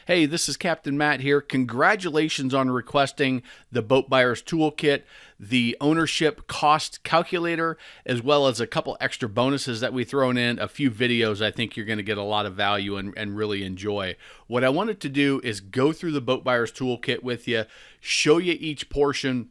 Hey, this is Captain Matt here. Congratulations on requesting the Boat Buyer's Toolkit, the ownership cost calculator, as well as a couple extra bonuses that we thrown in, a few videos I think you're going to get a lot of value and really enjoy. What I wanted to do is go through the Boat Buyer's Toolkit with you, show you each portion,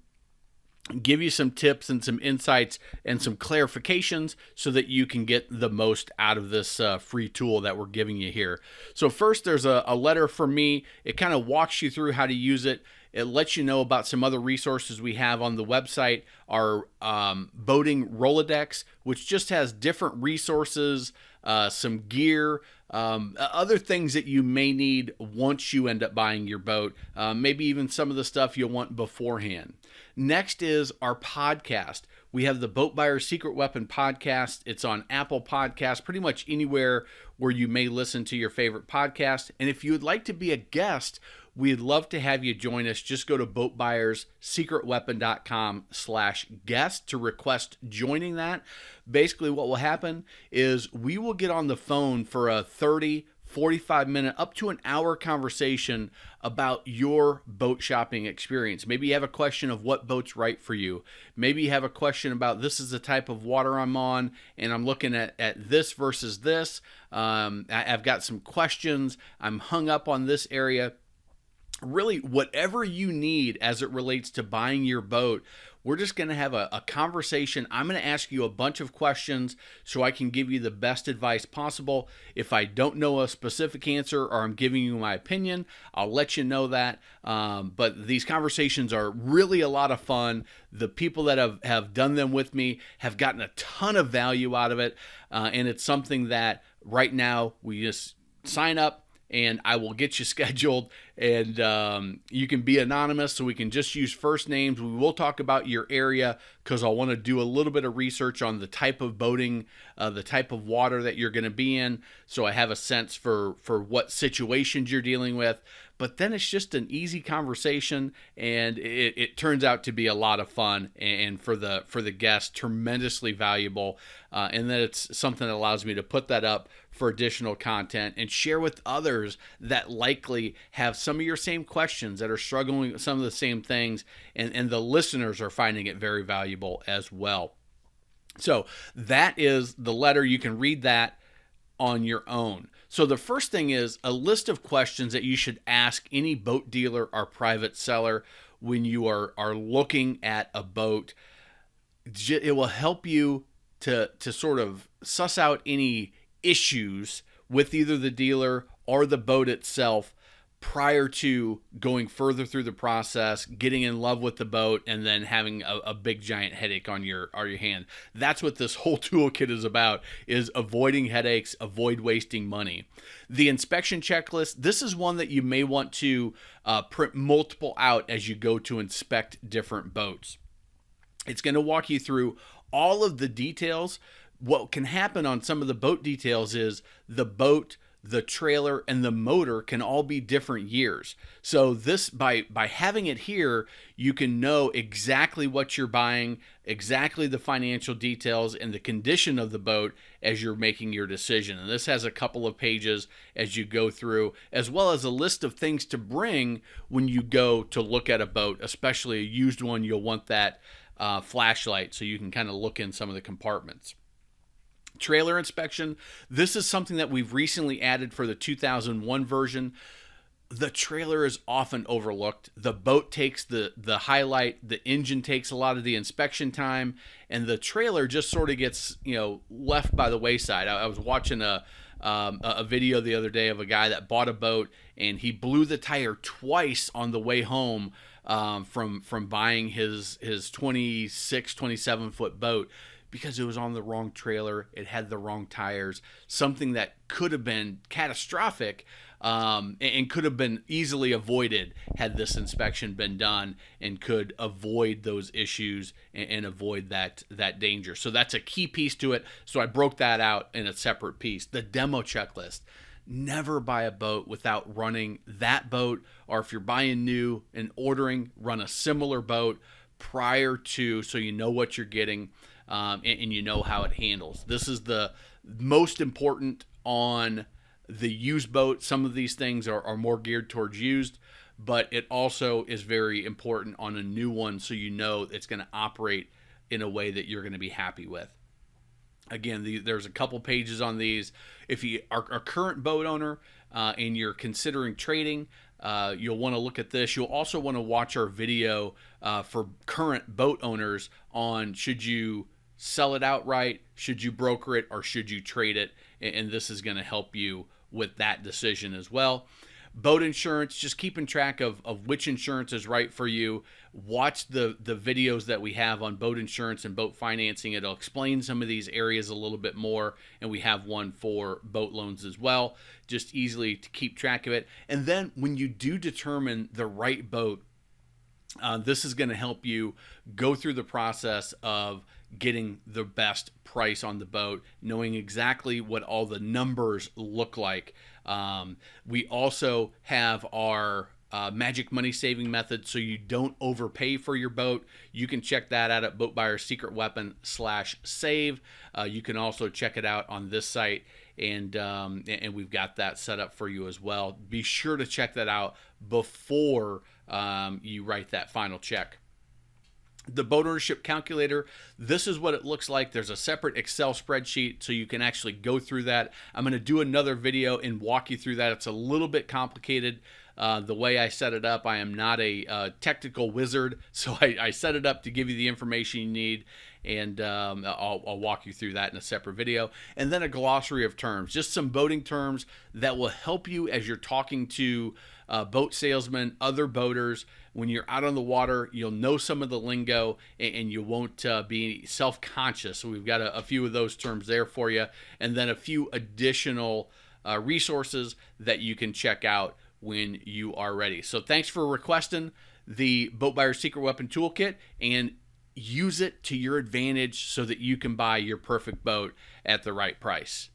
give you some tips and some insights and some clarifications so that you can get the most out of this free tool that we're giving you here. So first, there's a letter from me. It kind of walks you through how to use it. It lets you know about some other resources we have on the website, our boating Rolodex, which just has different resources, some gear, other things that you may need once you end up buying your boat, maybe even some of the stuff you'll want beforehand. Next is our podcast. We have the Boat Buyer's Secret Weapon podcast. It's on Apple Podcasts, pretty much anywhere where you may listen to your favorite podcast. And if you would like to be a guest, we'd love to have you join us. Just go to boatbuyerssecretweapon.com/guest to request joining that. Basically, what will happen is we will get on the phone for a 30, 45-minute, up to an hour conversation about your boat shopping experience. Maybe you have a question of what boat's right for you. Maybe you have a question about this is the type of water I'm on and I'm looking at this versus this. I've got some questions. I'm hung up on this area. Really, whatever you need as it relates to buying your boat, we're just going to have a conversation. I'm going to ask you a bunch of questions so I can give you the best advice possible. If I don't know a specific answer or I'm giving you my opinion, I'll let you know that. But these conversations are really a lot of fun. The people that have done them with me have gotten a ton of value out of it. And it's something that right now we just sign up, and I will get you scheduled, and you can be anonymous, so we can just use first names. We will talk about your area because I want to do a little bit of research on the type of boating, the type of water that you're going to be in, so I have a sense for what situations you're dealing with. But then it's just an easy conversation, and it turns out to be a lot of fun, and for the guests, tremendously valuable. And then it's something that allows me to put that up for additional content and share with others that likely have some of your same questions, that are struggling with some of the same things, and the listeners are finding it very valuable as well. So that is the letter. You can read that on your own. So the first thing is a list of questions that you should ask any boat dealer or private seller when you are looking at a boat. It will help you to sort of suss out any issues with either the dealer or the boat itself prior to going further through the process, getting in love with the boat, and then having a big giant headache on your hand. That's what this whole toolkit is about, is avoiding headaches, avoid wasting money. The inspection checklist, this is one that you may want to print multiple out as you go to inspect different boats. It's going to walk you through all of the details. What can happen on some of the boat details is the boat, the trailer, and the motor can all be different years. So this, by having it here, you can know exactly what you're buying, exactly the financial details and the condition of the boat as you're making your decision. And this has a couple of pages as you go through, as well as a list of things to bring when you go to look at a boat, especially a used one. You'll want that flashlight so you can kind of look in some of the compartments. Trailer inspection. This is something that we've recently added for the 2001 version. The trailer is often overlooked. The boat takes the highlight, the engine takes a lot of the inspection time, and the trailer just sort of gets, left by the wayside. I was watching a video the other day of a guy that bought a boat, and he blew the tire twice on the way home from buying his 26, 27-foot boat, because it was on the wrong trailer. It had the wrong tires, something that could have been catastrophic and could have been easily avoided had this inspection been done, and could avoid those issues and avoid that danger. So that's a key piece to it. So I broke that out in a separate piece. The demo checklist. Never buy a boat without running that boat, or if you're buying new and ordering, run a similar boat prior to, so you know what you're getting. And you know how it handles. This is the most important on the used boat. Some of these things are more geared towards used, but it also is very important on a new one, so you know it's going to operate in a way that you're going to be happy with. Again, there's a couple pages on these. If you are a current boat owner and you're considering trading, you'll want to look at this. You'll also want to watch our video for current boat owners on should you sell it outright, should you broker it, or should you trade it. And this is going to help you with that decision as well. Boat insurance, just keeping track of which insurance is right for you. Watch the videos that we have on boat insurance and boat financing. It'll explain some of these areas a little bit more, and we have one for boat loans as well, just easily to keep track of it. And then when you do determine the right boat, this is going to help you go through the process of getting the best price on the boat, knowing exactly what all the numbers look like. We also have our magic money saving method, so you don't overpay for your boat. You can check that out at Boat Buyer's Secret Weapon /save. You can also check it out on this site, and we've got that set up for you as well. Be sure to check that out before you write that final check. The boat ownership calculator, this is what it looks like. There's a separate Excel spreadsheet, so you can actually go through that. I'm going to do another video and walk you through that. It's a little bit complicated. The way I set it up, I am not a technical wizard, so I set it up to give you the information you need, and I'll walk you through that in a separate video. And then a glossary of terms, just some boating terms that will help you as you're talking to boat salesmen, other boaters. When you're out on the water, you'll know some of the lingo, and you won't be self-conscious. So we've got a few of those terms there for you, and then a few additional resources that you can check out when you are ready. So thanks for requesting the Boat Buyer's Secret Weapon Toolkit, and use it to your advantage so that you can buy your perfect boat at the right price.